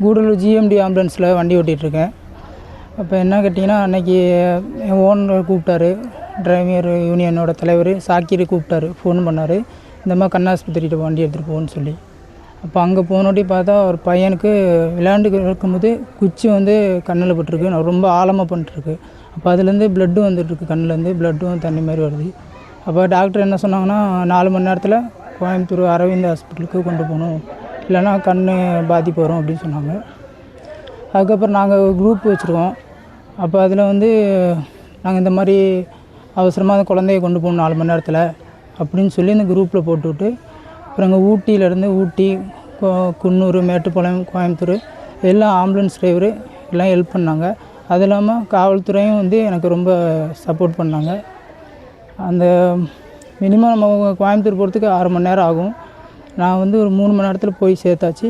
Gudalur GMT ஆம்புலன்ஸில் வண்டி ஓட்டிகிட்ருக்கேன். அப்போ என்ன கேட்டிங்கன்னா, அன்றைக்கி என் ஓனர் கூப்பிட்டாரு, டிரைவர் யூனியனோட தலைவர் சாக்கிர் கூப்பிட்டாரு, ஃபோன் பண்ணார், இந்த மாதிரி கண்ணாஸ்பத்திரிகிட்ட வண்டி எடுத்துகிட்டு போகணுன்னு சொல்லி. அப்போ அங்கே போனோட்டி பார்த்தா ஒரு பையனுக்கு விளையாண்டு இருக்கும்போது குச்சி வந்து கண்ணில் பட்டுருக்கு, ரொம்ப ஆழமாக பண்ணிட்டுருக்கு. அப்போ அதுலேருந்து ப்ளட்டு வந்துட்டுருக்கு, கண்ணிலேருந்து ப்ளட்டும் தண்ணி மாதிரி வருது. அப்போ டாக்டர் என்ன சொன்னாங்கன்னா, 4 மணி நேரத்தில் கோயம்புத்தூர் அரவிந்த் ஹாஸ்பிட்டலுக்கு கொண்டு போகணும், இல்லைன்னா கண் பாதிப்பு வரும் அப்படின்னு சொன்னாங்க. அதுக்கப்புறம் நாங்கள் ஒரு குரூப் வச்சுருக்கோம். அப்போ அதில் வந்து நாங்கள் இந்த மாதிரி அவசரமாக அந்த குழந்தைய கொண்டு போகணும் 4 மணி நேரத்தில் அப்படின்னு சொல்லி இந்த குரூப்பில் போட்டுவிட்டு, அப்புறம் அங்கே ஊட்டியிலேருந்து ஊட்டி, குன்னூர், மேட்டுப்பாளையம், கோயம்புத்தூர் எல்லாம் ஆம்புலன்ஸ் டிரைவரு எல்லாம் ஹெல்ப் பண்ணாங்க. அது இல்லாமல் காவல்துறையும் வந்து எனக்கு ரொம்ப சப்போர்ட் பண்ணாங்க. அந்த மினிமம் நம்ம கோயம்புத்தூர் போகிறதுக்கு 6 மணி நேரம் ஆகும். நான் வந்து ஒரு 3 மணி நேரத்தில் போய் சேர்த்தாச்சு.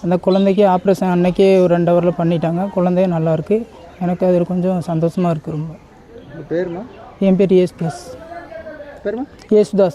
அந்த குழந்தைக்கு ஆப்ரேஷன் அன்றைக்கே ஒரு 2 ஹவரில் பண்ணிட்டாங்க. குழந்தையும் நல்லாயிருக்கு. எனக்கு அதில் கொஞ்சம் சந்தோஷமாக இருக்குது ரொம்ப. பேருமா? என் பேர் ஏசுதாஸ். பேருமா? ஏசுதாஸ்.